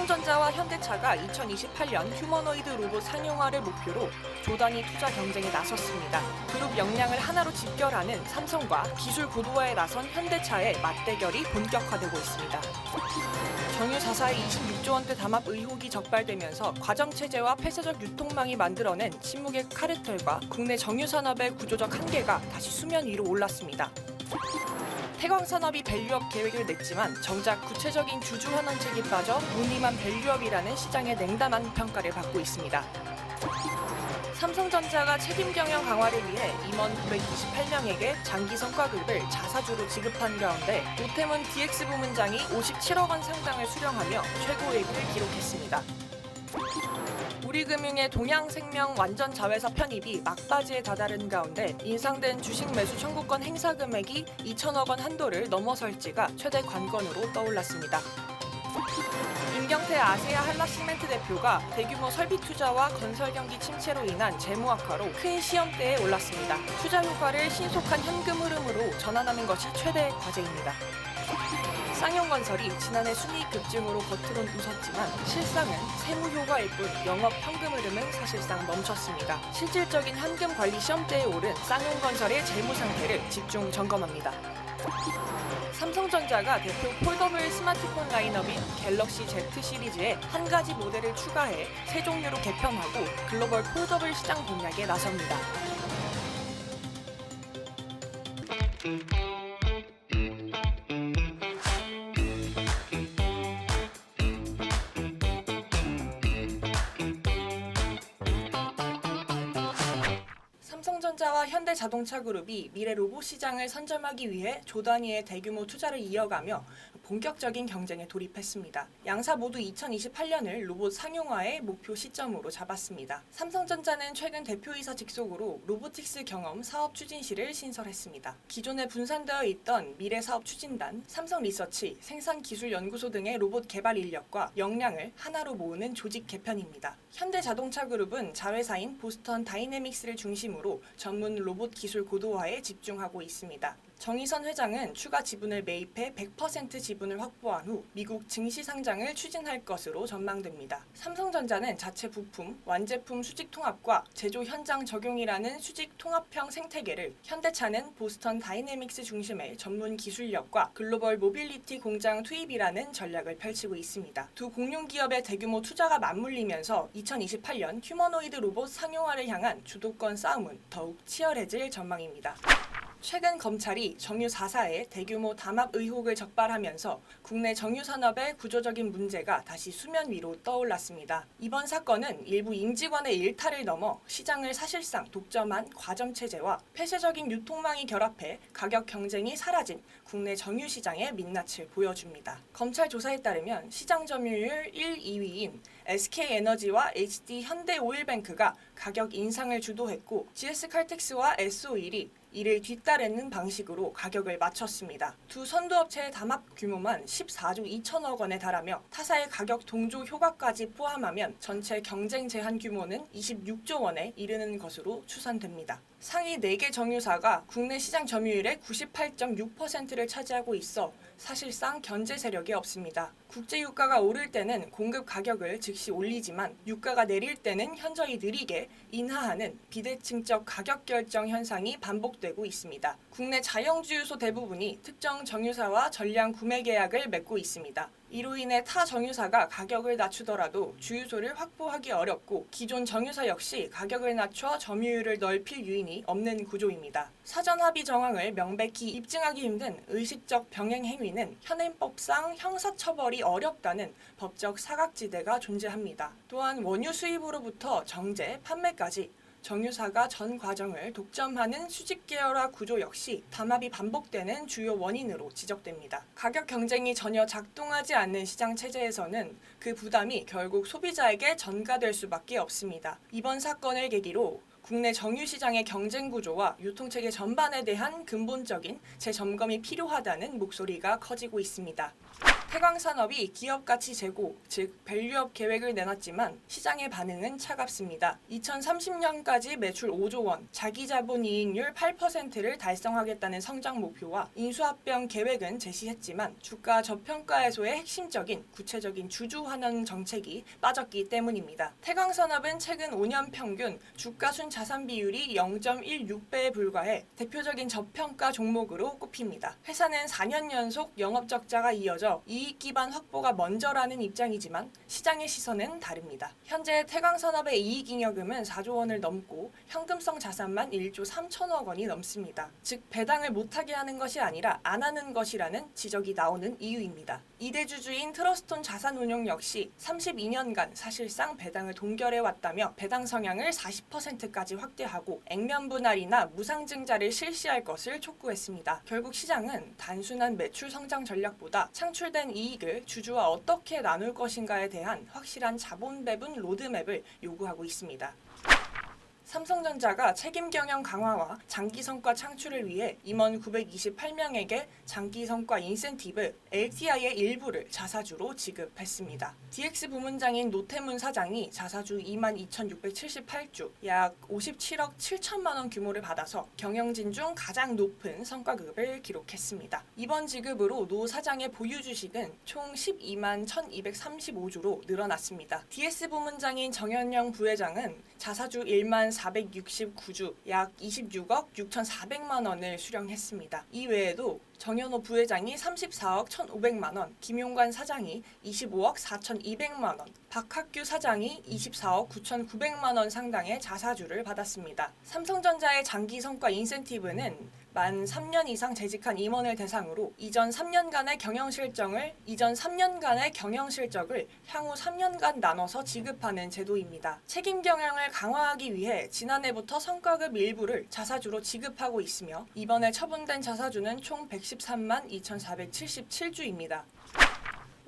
삼성전자와 현대차가 2028년 휴머노이드 로봇 상용화를 목표로 조단위 투자 경쟁에 나섰습니다. 그룹 역량을 하나로 집결하는 삼성과 기술 고도화에 나선 현대차의 맞대결이 본격화되고 있습니다. 정유 4사의 26조 원대 담합 의혹이 적발되면서 과정체제와 폐쇄적 유통망이 만들어낸 침묵의 카르텔과 국내 정유 산업의 구조적 한계가 다시 수면 위로 올랐습니다. 태광산업이 밸류업 계획을 냈지만 정작 구체적인 주주 환원책이 빠져 무늬만 밸류업이라는 시장의 냉담한 평가를 받고 있습니다. 삼성전자가 책임 경영 강화를 위해 임원 928명에게 장기 성과급을 자사주로 지급한 가운데 노태문 DX 부문장이 57억 원 상당을 수령하며 최고액을 기록했습니다. 우리금융의 동양생명 완전 자회사 편입이 막바지에 다다른 가운데 인상된 주식 매수 청구권 행사 금액이 2천억 원 한도를 넘어설지가 최대 관건으로 떠올랐습니다. 임경태 아세아 한라시멘트 대표가 대규모 설비 투자와 건설 경기 침체로 인한 재무 악화로 큰 시험대에 올랐습니다. 투자 효과를 신속한 현금 흐름으로 전환하는 것이 최대의 과제입니다. 쌍용건설이 지난해 순이익 급증으로 겉으론 웃었지만 실상은 세무 효과일 뿐 영업 현금 흐름은 사실상 멈췄습니다. 실질적인 현금 관리 시험대에 오른 쌍용건설의 재무 상태를 집중 점검합니다. 삼성전자가 대표 폴더블 스마트폰 라인업인 갤럭시 Z 시리즈에 한 가지 모델을 추가해 세 종류로 개편하고 글로벌 폴더블 시장 공략에 나섭니다. 삼성전자와 현대자동차그룹이 미래 로봇 시장을 선점하기 위해 조단위의 대규모 투자를 이어가며 본격적인 경쟁에 돌입했습니다. 양사 모두 2028년을 로봇 상용화의 목표 시점으로 잡았습니다. 삼성전자는 최근 대표이사 직속으로 로보틱스 경험 사업 추진실을 신설했습니다. 기존에 분산되어 있던 미래사업추진단, 삼성리서치, 생산기술연구소 등의 로봇 개발 인력과 역량을 하나로 모으는 조직 개편입니다. 현대자동차그룹은 자회사인 보스턴 다이내믹스를 중심으로 전문 로봇 기술 고도화에 집중하고 있습니다. 정의선 회장은 추가 지분을 매입해 100% 지분을 확보한 후 미국 증시 상장을 추진할 것으로 전망됩니다. 삼성전자는 자체 부품, 완제품 수직 통합과 제조 현장 적용이라는 수직 통합형 생태계를, 현대차는 보스턴 다이내믹스 중심의 전문 기술력과 글로벌 모빌리티 공장 투입이라는 전략을 펼치고 있습니다. 두 공룡 기업의 대규모 투자가 맞물리면서 2028년 휴머노이드 로봇 상용화를 향한 주도권 싸움은 더욱 치열해질 전망입니다. 최근 검찰이 정유 4사의 대규모 담합 의혹을 적발하면서 국내 정유 산업의 구조적인 문제가 다시 수면 위로 떠올랐습니다. 이번 사건은 일부 임직원의 일탈을 넘어 시장을 사실상 독점한 과점체제와 폐쇄적인 유통망이 결합해 가격 경쟁이 사라진 국내 정유 시장의 민낯을 보여줍니다. 검찰 조사에 따르면 시장 점유율 1, 2위인 SK에너지와 HD 현대오일뱅크가 가격 인상을 주도했고 GS칼텍스와 S-오일이 이를 뒤따르는 방식으로 가격을 맞췄습니다. 두 선두업체의 담합 규모만 14조 2천억 원에 달하며 타사의 가격 동조 효과까지 포함하면 전체 경쟁 제한 규모는 26조 원에 이르는 것으로 추산됩니다. 상위 4개 정유사가 국내 시장 점유율의 98.6%를 차지하고 있어 사실상 견제 세력이 없습니다. 국제 유가가 오를 때는 공급 가격을 즉시 올리지만 유가가 내릴 때는 현저히 느리게 인하하는 비대칭적 가격 결정 현상이 반복되고 있습니다. 국내 자영주유소 대부분이 특정 정유사와 전량 구매 계약을 맺고 있습니다. 이로 인해 타 정유사가 가격을 낮추더라도 주유소를 확보하기 어렵고 기존 정유사 역시 가격을 낮춰 점유율을 넓힐 유인이 없는 구조입니다. 사전 합의 정황을 명백히 입증하기 힘든 의식적 병행 행위는 현행법상 형사처벌이 어렵다는 법적 사각지대가 존재합니다. 또한 원유 수입으로부터 정제, 판매까지 정유사가 전 과정을 독점하는 수직 계열화 구조 역시 담합이 반복되는 주요 원인으로 지적됩니다. 가격 경쟁이 전혀 작동하지 않는 시장 체제에서는 그 부담이 결국 소비자에게 전가될 수밖에 없습니다. 이번 사건을 계기로 국내 정유 시장의 경쟁 구조와 유통체계 전반에 대한 근본적인 재점검이 필요하다는 목소리가 커지고 있습니다. 태광산업이 기업가치 제고, 즉 밸류업 계획을 내놨지만 시장의 반응은 차갑습니다. 2030년까지 매출 5조 원, 자기자본 이익률 8%를 달성하겠다는 성장 목표와 인수합병 계획은 제시했지만 주가 저평가 해소의 핵심적인 구체적인 주주 환원 정책이 빠졌기 때문입니다. 태광산업은 최근 5년 평균 주가순 자산 비율이 0.16배에 불과해 대표적인 저평가 종목으로 꼽힙니다. 회사는 4년 연속 영업적자가 이어져 이익 기반 확보가 먼저라는 입장이지만 시장의 시선은 다릅니다. 현재 태광산업의 이익잉여금은 4조 원을 넘고 현금성 자산만 1조 3천억 원이 넘습니다. 즉 배당을 못하게 하는 것이 아니라 안 하는 것이라는 지적이 나오는 이유입니다. 이대주주인 트러스톤 자산운용 역시 32년간 사실상 배당을 동결해왔다며 배당 성향을 40%까지 확대하고 액면 분할이나 무상증자를 실시할 것을 촉구했습니다. 결국 시장은 단순한 매출 성장 전략보다 창출된 이익을 주주와 어떻게 나눌 것인가에 대한 확실한 자본 배분 로드맵을 요구하고 있습니다. 삼성전자가 책임 경영 강화와 장기 성과 창출을 위해 임원 928명에게 장기 성과 인센티브 LTI의 일부를 자사주로 지급했습니다. DX 부문장인 노태문 사장이 자사주 22,678주, 약 57억 7천만 원 규모를 받아서 경영진 중 가장 높은 성과급을 기록했습니다. 이번 지급으로 노 사장의 보유 주식은 총 12만 1,235주로 늘어났습니다. DS 부문장인 정현영 부회장은 자사주 1만 469주, 약 26억 6,400만 원을 수령했습니다. 이외에도 정현호 부회장이 34억 1,500만 원, 김용관 사장이 25억 4,200만 원, 박학규 사장이 24억 9,900만 원 상당의 자사주를 받았습니다. 삼성전자의 장기 성과 인센티브는 만 3년 이상 재직한 임원을 대상으로 이전 3년간의 경영 실적을 향후 3년간 나눠서 지급하는 제도입니다. 책임 경영을 강화하기 위해 지난해부터 성과급 일부를 자사주로 지급하고 있으며 이번에 처분된 자사주는 총 113만 2,477주입니다.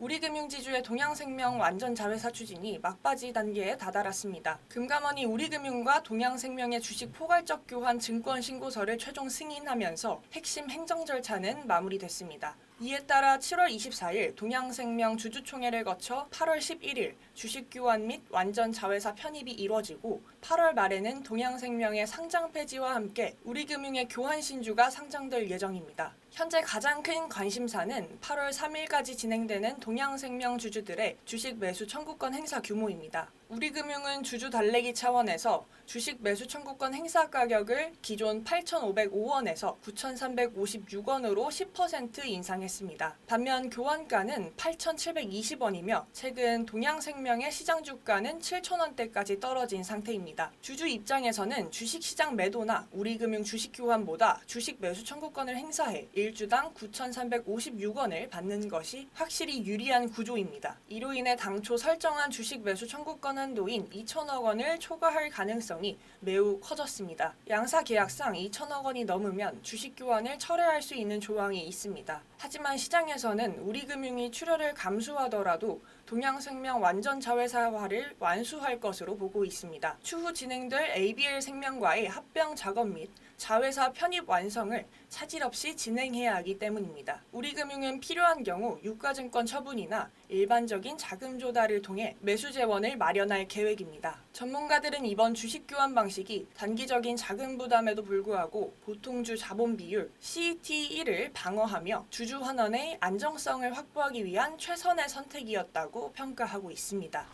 우리금융지주의 동양생명 완전 자회사 추진이 막바지 단계에 다다랐습니다. 금감원이 우리금융과 동양생명의 주식 포괄적 교환 증권 신고서를 최종 승인하면서 핵심 행정 절차는 마무리됐습니다. 이에 따라 7월 24일 동양생명 주주총회를 거쳐 8월 11일 주식교환 및 완전 자회사 편입이 이뤄지고 8월 말에는 동양생명의 상장 폐지와 함께 우리금융의 교환 신주가 상장될 예정입니다. 현재 가장 큰 관심사는 8월 3일까지 진행되는 동양생명 주주들의 주식 매수 청구권 행사 규모입니다. 우리금융은 주주 달래기 차원에서 주식 매수 청구권 행사 가격을 기존 8,505원에서 9,356원으로 10% 인상했습니다. 반면 교환가는 8,720원이며 최근 동양생명의 시장 주가는 7,000원대까지 떨어진 상태입니다. 주주 입장에서는 주식시장 매도나 우리금융 주식 교환보다 주식 매수 청구권을 행사해 1주당 9,356원을 받는 것이 확실히 유리한 구조입니다. 이로 인해 당초 설정한 주식 매수 청구권 한도인 2천억 원을 초과할 가능성이 매우 커졌습니다. 양사 계약상 2천억 원이 넘으면 주식 교환을 철회할 수 있는 조항이 있습니다. 하지만 시장에서는 우리금융이 출혈을 감수하더라도 동양생명 완전 자회사화를 완수할 것으로 보고 있습니다. 추후 진행될 ABL생명과의 합병 작업 및 자회사 편입 완성을 차질 없이 진행해야 하기 때문입니다. 우리금융은 필요한 경우 유가증권 처분이나 일반적인 자금 조달을 통해 매수 재원을 마련할 계획입니다. 전문가들은 이번 주식 교환 방식이 단기적인 자금 부담에도 불구하고 보통주 자본 비율 CET1을 방어하며 주주 환원의 안정성을 확보하기 위한 최선의 선택이었다고 평가하고 있습니다.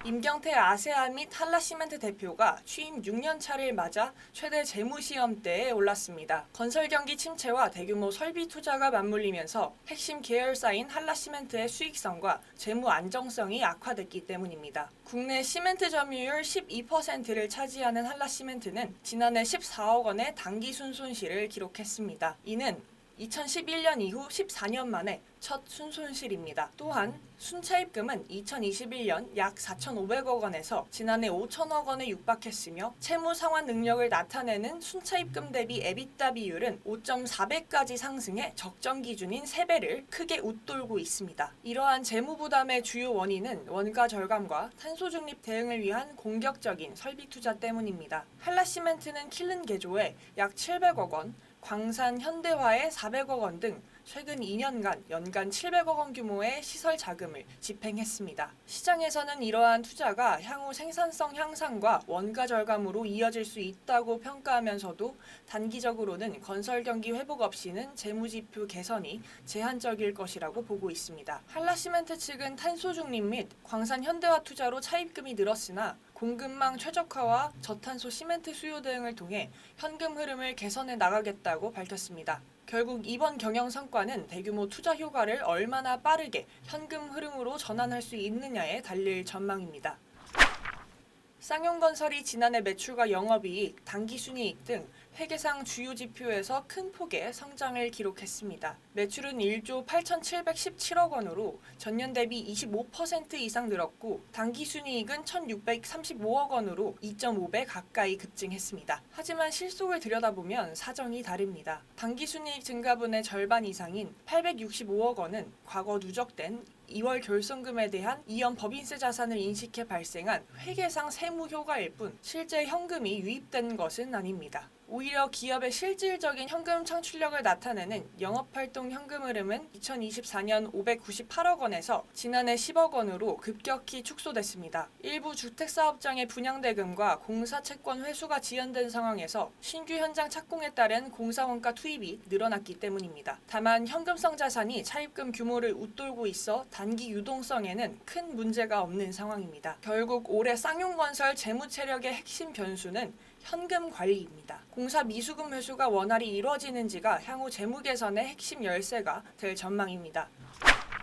임경태 아세안 및 한라시멘트 대표가 취임 6년 차를 맞아 최대 재무시험대에 올랐습니다. 건설 경기 침체와 대규모 설비 투자가 맞물리면서 핵심 계열사인 한라시멘트의 수익성과 재무 안정성이 악화됐기 때문입니다. 국내 시멘트 점유율 12%를 차지하는 한라시멘트는 지난해 14억 원의 단기 순손실을 기록했습니다. 이는 2011년 이후 14년 만에 첫 순손실입니다. 또한 순차입금은 2021년 약 4,500억 원에서 지난해 5천억 원에 육박했으며 채무 상환 능력을 나타내는 순차입금 대비 에비타 비율은 5.4배까지 상승해 적정 기준인 3배를 크게 웃돌고 있습니다. 이러한 재무 부담의 주요 원인은 원가 절감과 탄소 중립 대응을 위한 공격적인 설비 투자 때문입니다. 한라시멘트는 킬른 개조에 약 700억 원, 광산 현대화에 400억 원 등 최근 2년간 연간 700억 원 규모의 시설 자금을 집행했습니다. 시장에서는 이러한 투자가 향후 생산성 향상과 원가 절감으로 이어질 수 있다고 평가하면서도 단기적으로는 건설 경기 회복 없이는 재무지표 개선이 제한적일 것이라고 보고 있습니다. 한라시멘트 측은 탄소 중립 및 광산 현대화 투자로 차입금이 늘었으나 공급망 최적화와 저탄소 시멘트 수요 등을 통해 현금 흐름을 개선해 나가겠다고 밝혔습니다. 결국 이번 경영 성과는 대규모 투자 효과를 얼마나 빠르게 현금 흐름으로 전환할 수 있느냐에 달릴 전망입니다. 쌍용건설이 지난해 매출과 영업이익, 당기순이익 등 회계상 주요 지표에서 큰 폭의 성장을 기록했습니다. 매출은 1조 8,717억 원으로 전년 대비 25% 이상 늘었고 당기순이익은 1,635억 원으로 2.5배 가까이 급증했습니다. 하지만 실속을 들여다보면 사정이 다릅니다. 당기순이익 증가분의 절반 이상인 865억 원은 과거 누적된 2월 결손금에 대한 이연 법인세 자산을 인식해 발생한 회계상 세무 효과일 뿐 실제 현금이 유입된 것은 아닙니다. 오히려 기업의 실질적인 현금 창출력을 나타내는 영업활동 현금 흐름은 2024년 598억 원에서 지난해 10억 원으로 급격히 축소됐습니다. 일부 주택사업장의 분양대금과 공사채권 회수가 지연된 상황에서 신규 현장 착공에 따른 공사원가 투입이 늘어났기 때문입니다. 다만 현금성 자산이 차입금 규모를 웃돌고 있어 단기 유동성에는 큰 문제가 없는 상황입니다. 결국 올해 쌍용건설 재무체력의 핵심 변수는 현금 관리입니다. 공사 미수금 회수가 원활히 이루어지는지가 향후 재무 개선의 핵심 열쇠가 될 전망입니다.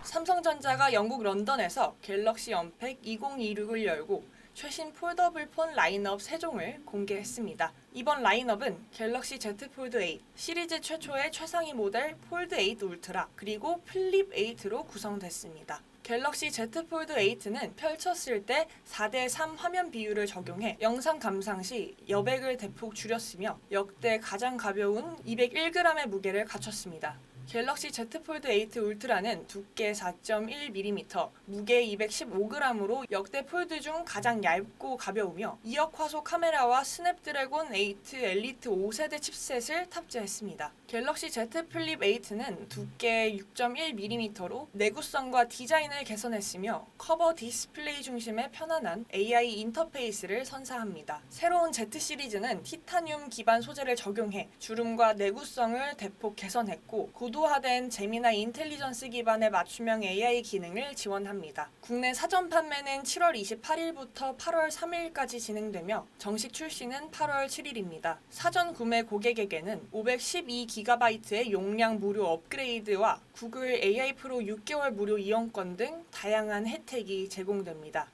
삼성전자가 영국 런던에서 갤럭시 언팩 2026을 열고 최신 폴더블 폰 라인업 3종을 공개했습니다. 이번 라인업은 갤럭시 Z 폴드 8, 시리즈 최초의 최상위 모델 폴드 8 울트라, 그리고 플립 8로 구성됐습니다. 갤럭시 Z 폴드 8는 펼쳤을 때 4:3 화면 비율을 적용해 영상 감상 시 여백을 대폭 줄였으며 역대 가장 가벼운 201g의 무게를 갖췄습니다. 갤럭시 Z 폴드 8 울트라는 두께 4.1mm, 무게 215g으로 역대 폴드 중 가장 얇고 가벼우며 2억 화소 카메라와 스냅드래곤 8 엘리트 5세대 칩셋을 탑재했습니다. 갤럭시 Z 플립 8는 두께 6.1mm로 내구성과 디자인을 개선했으며 커버 디스플레이 중심의 편안한 AI 인터페이스를 선사합니다. 새로운 Z 시리즈는 티타늄 기반 소재를 적용해 주름과 내구성을 대폭 개선했고 고도화된 재미나 인텔리전스 기반의 맞춤형 AI 기능을 지원합니다. 국내 사전 판매는 7월 28일부터 8월 3일까지 진행되며 정식 출시는 8월 7일입니다. 사전 구매 고객에게는 512GB의 용량 무료 업그레이드와 구글 AI 프로 6개월 무료 이용권 등 다양한 혜택이 제공됩니다.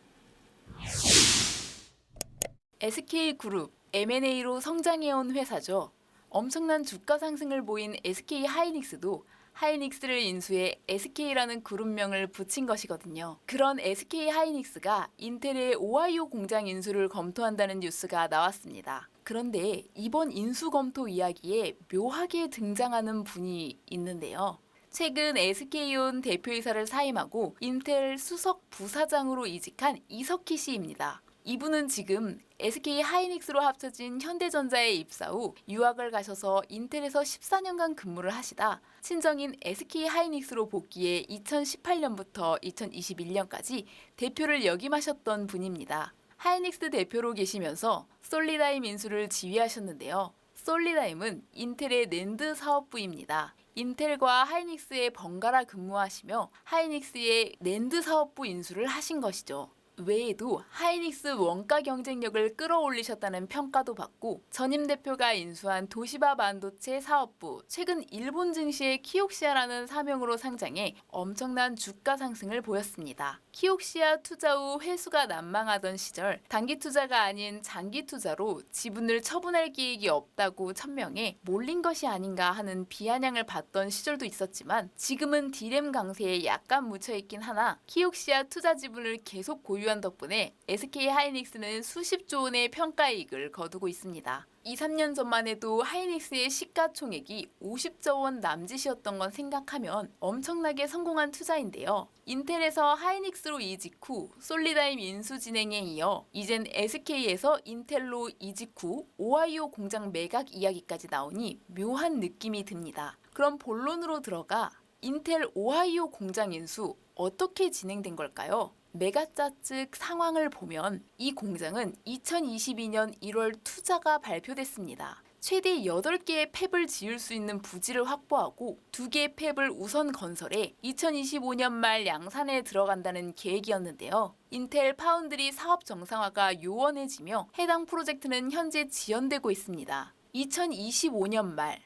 SK그룹, M&A로 성장해온 회사죠. 엄청난 주가 상승을 보인 SK하이닉스도 하이닉스를 인수해 SK라는 그룹명을 붙인 것이거든요. 그런 SK하이닉스가 인텔의 오하이오 공장 인수를 검토한다는 뉴스가 나왔습니다. 그런데 이번 인수 검토 이야기에 묘하게 등장하는 분이 있는데요. 최근 SK온 대표이사를 사임하고 인텔 수석 부사장으로 이직한 이석희 씨입니다. 이분은 지금 SK하이닉스로 합쳐진 현대전자에 입사 후 유학을 가셔서 인텔에서 14년간 근무를 하시다 친정인 SK하이닉스로 복귀해 2018년부터 2021년까지 대표를 역임하셨던 분입니다. 하이닉스 대표로 계시면서 솔리다임 인수를 지휘하셨는데요. 솔리다임은 인텔의 낸드 사업부입니다. 인텔과 하이닉스에 번갈아 근무하시며 하이닉스의 낸드 사업부 인수를 하신 것이죠. 외에도 하이닉스 원가 경쟁력을 끌어올리셨다는 평가도 받고 전임 대표가 인수한 도시바 반도체 사업부, 최근 일본 증시의 키옥시아라는 사명으로 상장해 엄청난 주가 상승을 보였습니다. 키옥시아 투자 후 회수가 난망하던 시절 단기 투자가 아닌 장기 투자로 지분을 처분할 계획이 없다고 천명해 몰린 것이 아닌가 하는 비아냥을 받던 시절도 있었지만 지금은 디램 강세에 약간 묻혀있긴 하나 키옥시아 투자 지분을 계속 보유한 덕분에 SK하이닉스는 수십조 원의 평가이익을 거두고 있습니다. 2, 3년 전만 해도 하이닉스의 시가총액이 50조 원 남짓이었던 건 생각하면 엄청나게 성공한 투자인데요. 인텔에서 하이닉스로 이직 후 솔리다임 인수 진행에 이어 이젠 SK에서 인텔로 이직 후 오하이오 공장 매각 이야기까지 나오니 묘한 느낌이 듭니다. 그럼 본론으로 들어가 인텔 오하이오 공장 인수 어떻게 진행된 걸까요? 메가짜 측 상황을 보면 이 공장은 2022년 1월 투자가 발표됐습니다. 최대 8개의 팹을 지을 수 있는 부지를 확보하고 2개의 팹을 우선 건설해 2025년 말 양산에 들어간다는 계획이었는데요. 인텔 파운드리 사업 정상화가 요원해지며 해당 프로젝트는 현재 지연되고 있습니다. 2025년 말,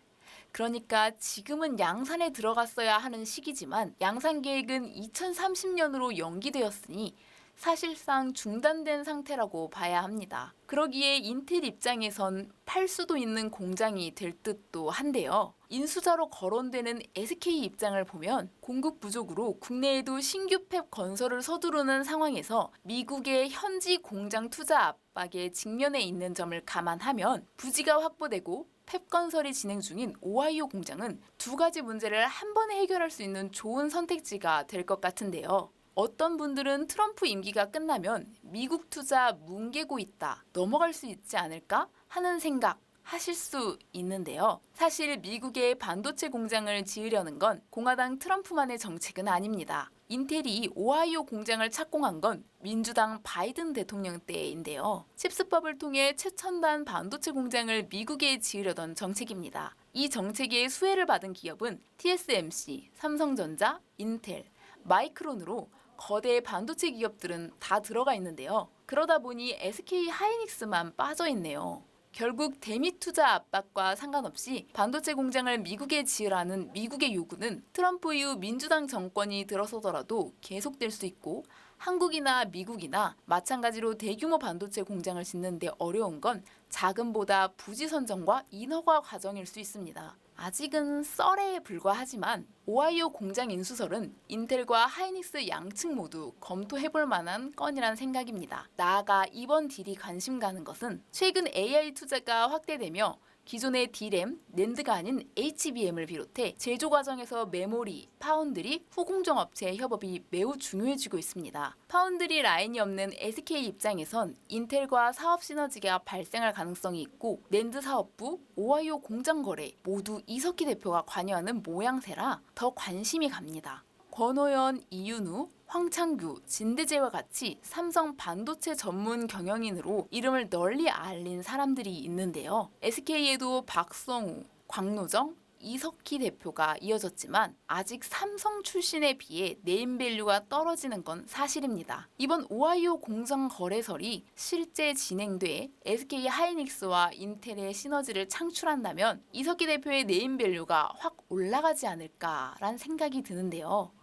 그러니까 지금은 양산에 들어갔어야 하는 시기지만 양산 계획은 2030년으로 연기되었으니 사실상 중단된 상태라고 봐야 합니다. 그러기에 인텔 입장에선 팔 수도 있는 공장이 될 듯도 한데요. 인수자로 거론되는 SK 입장을 보면 공급 부족으로 국내에도 신규 팹 건설을 서두르는 상황에서 미국의 현지 공장 투자 압박에 직면해 있는 점을 감안하면 부지가 확보되고 팹 건설이 진행 중인 오하이오 공장은 2가지 문제를 한 번에 해결할 수 있는 좋은 선택지가 될 것 같은데요. 어떤 분들은 트럼프 임기가 끝나면 미국 투자 뭉개고 있다, 넘어갈 수 있지 않을까 하는 생각 하실 수 있는데요. 사실 미국의 반도체 공장을 지으려는 건 공화당 트럼프만의 정책은 아닙니다. 인텔이 오하이오 공장을 착공한 건 민주당 바이든 대통령 때인데요. 칩스법을 통해 최첨단 반도체 공장을 미국에 지으려던 정책입니다. 이 정책의 수혜를 받은 기업은 TSMC, 삼성전자, 인텔, 마이크론으로 거대 반도체 기업들은 다 들어가 있는데요. 그러다 보니 SK 하이닉스만 빠져 있네요. 결국 대미 투자 압박과 상관없이 반도체 공장을 미국에 지으라는 미국의 요구는 트럼프 이후 민주당 정권이 들어서더라도 계속될 수 있고 한국이나 미국이나 마찬가지로 대규모 반도체 공장을 짓는 데 어려운 건 자금보다 부지 선정과 인허가 과정일 수 있습니다. 아직은 썰에 불과하지만 오하이오 공장 인수설은 인텔과 하이닉스 양측 모두 검토해볼 만한 건이란 생각입니다. 나아가 이번 딜이 관심 가는 것은 최근 AI 투자가 확대되며 기존의 D램, 낸드가 아닌 HBM을 비롯해 제조 과정에서 메모리, 파운드리, 후공정 업체의 협업이 매우 중요해지고 있습니다. 파운드리 라인이 없는 SK 입장에선 인텔과 사업 시너지가 발생할 가능성이 있고 낸드 사업부, 오하이오 공장 거래 모두 이석기 대표가 관여하는 모양새라 더 관심이 갑니다. 권호연, 이윤우, 황창규, 진대재와 같이 삼성 반도체 전문 경영인으로 이름을 널리 알린 사람들이 있는데요. SK에도 박성우, 광노정, 이석희 대표가 이어졌지만 아직 삼성 출신에 비해 네임밸류가 떨어지는 건 사실입니다. 이번 오하이오 공장 거래설이 실제 진행돼 SK 하이닉스와 인텔의 시너지를 창출한다면 이석희 대표의 네임밸류가 확 올라가지 않을까란 생각이 드는데요.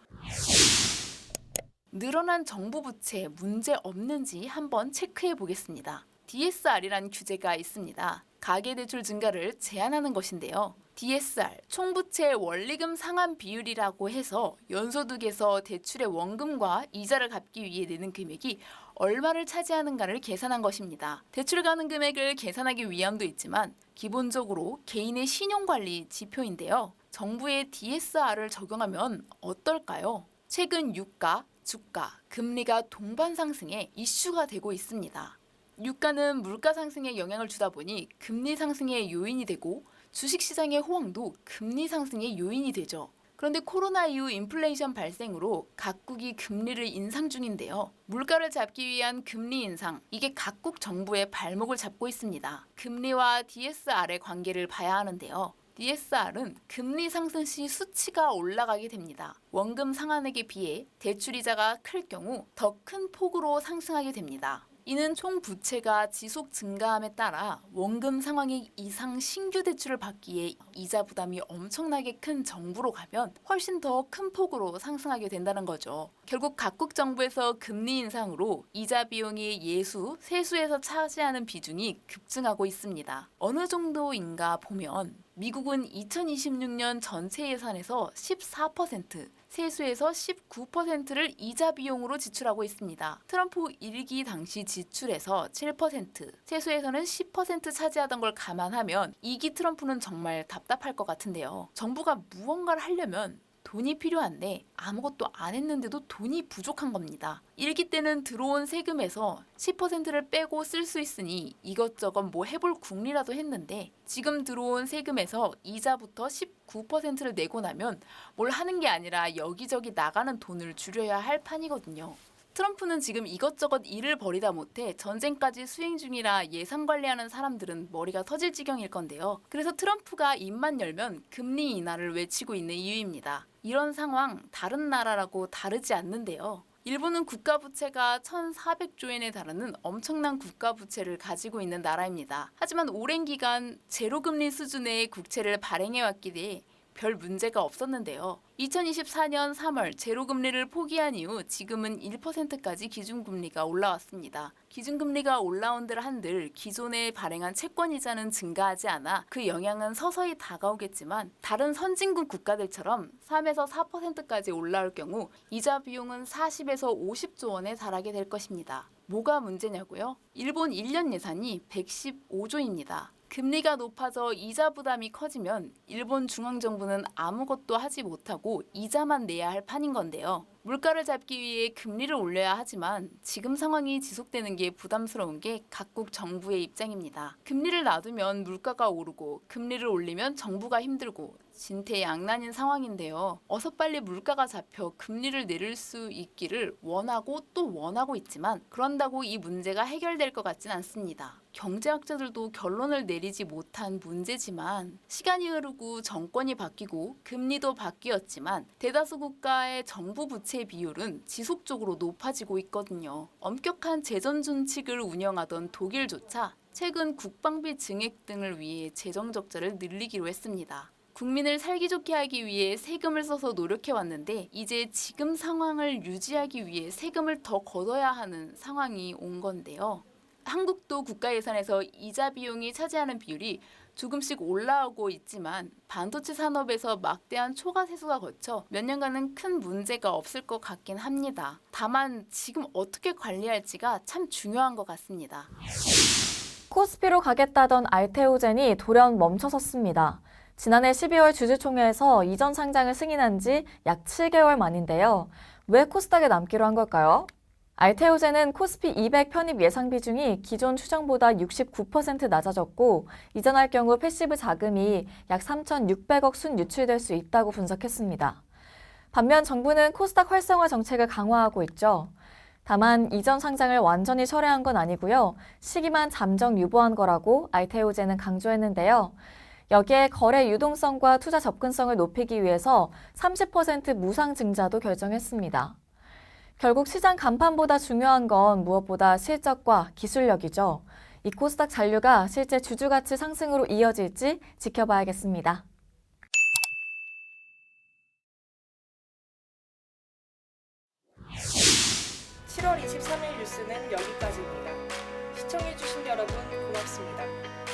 늘어난 정부 부채 문제 없는지 한번 체크해 보겠습니다. DSR이란 규제가 있습니다. 가계대출 증가를 제한하는 것인데요. DSR, 총부채 원리금 상환 비율이라고 해서 연소득에서 대출의 원금과 이자를 갚기 위해 내는 금액이 얼마를 차지하는가를 계산한 것입니다. 대출 가능 금액을 계산하기 위함도 있지만 기본적으로 개인의 신용관리 지표인데요. 정부의 DSR을 적용하면 어떨까요? 최근 유가, 주가, 금리가 동반 상승해 이슈가 되고 있습니다. 유가는 물가 상승에 영향을 주다 보니 금리 상승의 요인이 되고 주식시장의 호황도 금리 상승의 요인이 되죠. 그런데 코로나 이후 인플레이션 발생으로 각국이 금리를 인상 중인데요. 물가를 잡기 위한 금리 인상, 이게 각국 정부의 발목을 잡고 있습니다. 금리와 DSR의 관계를 봐야 하는데요. DSR은 금리 상승 시 수치가 올라가게 됩니다. 원금 상환액에 비해 대출이자가 클 경우 더 큰 폭으로 상승하게 됩니다. 이는 총 부채가 지속 증가함에 따라 원금 상환액 이상 신규 대출을 받기에 이자 부담이 엄청나게 큰 정부로 가면 훨씬 더 큰 폭으로 상승하게 된다는 거죠. 결국 각국 정부에서 금리 인상으로 이자 비용이 예수, 세수에서 차지하는 비중이 급증하고 있습니다. 어느 정도인가 보면 미국은 2026년 전체 예산에서 14%, 세수에서 19%를 이자 비용으로 지출하고 있습니다. 트럼프 1기 당시 지출에서 7%, 세수에서는 10% 차지하던 걸 감안하면 2기 트럼프는 정말 답답할 것 같은데요. 정부가 무언가를 하려면 돈이 필요한데 아무것도 안 했는데도 돈이 부족한 겁니다. 1기 때는 들어온 세금에서 10%를 빼고 쓸 수 있으니 이것저것 뭐 해볼 궁리라도 했는데 지금 들어온 세금에서 이자부터 19%를 내고 나면 뭘 하는 게 아니라 여기저기 나가는 돈을 줄여야 할 판이거든요. 트럼프는 지금 이것저것 일을 벌이다 못해 전쟁까지 수행 중이라 예산 관리하는 사람들은 머리가 터질 지경일 건데요. 그래서 트럼프가 입만 열면 금리 인하를 외치고 있는 이유입니다. 이런 상황 다른 나라라고 다르지 않는데요. 일본은 국가부채가 1,400조엔에 달하는 엄청난 국가부채를 가지고 있는 나라입니다. 하지만 오랜 기간 제로금리 수준의 국채를 발행해왔기에 별 문제가 없었는데요. 2024년 3월 제로금리를 포기한 이후 지금은 1%까지 기준금리가 올라왔습니다. 기준금리가 올라온들 한들 기존에 발행한 채권이자는 증가하지 않아 그 영향은 서서히 다가오겠지만 다른 선진국 국가들처럼 3에서 4%까지 올라올 경우 이자 비용은 40에서 50조 원에 달하게 될 것입니다. 뭐가 문제냐고요? 일본 1년 예산이 115조입니다. 금리가 높아져 이자 부담이 커지면 일본 중앙정부는 아무것도 하지 못하고 이자만 내야 할 판인 건데요. 물가를 잡기 위해 금리를 올려야 하지만 지금 상황이 지속되는 게 부담스러운 게 각국 정부의 입장입니다. 금리를 놔두면 물가가 오르고 금리를 올리면 정부가 힘들고 진퇴양난인 상황인데요. 어서 빨리 물가가 잡혀 금리를 내릴 수 있기를 원하고 또 원하고 있지만 그런다고 이 문제가 해결될 것 같진 않습니다. 경제학자들도 결론을 내리지 못한 문제지만 시간이 흐르고 정권이 바뀌고 금리도 바뀌었지만 대다수 국가의 정부 부채 비율은 지속적으로 높아지고 있거든요. 엄격한 재정 준칙을 운영하던 독일조차 최근 국방비 증액 등을 위해 재정 적자를 늘리기로 했습니다. 국민을 살기 좋게 하기 위해 세금을 써서 노력해왔는데 이제 지금 상황을 유지하기 위해 세금을 더 걷어야 하는 상황이 온 건데요. 한국도 국가 예산에서 이자 비용이 차지하는 비율이 조금씩 올라오고 있지만 반도체 산업에서 막대한 초과 세수가 거쳐 몇 년간은 큰 문제가 없을 것 같긴 합니다. 다만 지금 어떻게 관리할지가 참 중요한 것 같습니다. 코스피로 가겠다던 알테오젠이 돌연 멈춰섰습니다. 지난해 12월 주주총회에서 이전 상장을 승인한 지 약 7개월 만인데요. 왜 코스닥에 남기로 한 걸까요? 알테오젠은 코스피 200 편입 예상 비중이 기존 추정보다 69% 낮아졌고 이전할 경우 패시브 자금이 약 3,600억 순 유출될 수 있다고 분석했습니다. 반면 정부는 코스닥 활성화 정책을 강화하고 있죠. 다만 이전 상장을 완전히 철회한 건 아니고요. 시기만 잠정 유보한 거라고 알테오젠은 강조했는데요. 여기에 거래 유동성과 투자 접근성을 높이기 위해서 30% 무상 증자도 결정했습니다. 결국 시장 간판보다 중요한 건 무엇보다 실적과 기술력이죠. 이 코스닥 잔류가 실제 주주가치 상승으로 이어질지 지켜봐야겠습니다. 7월 23일 뉴스는 여기까지입니다. 시청해주신 여러분 고맙습니다.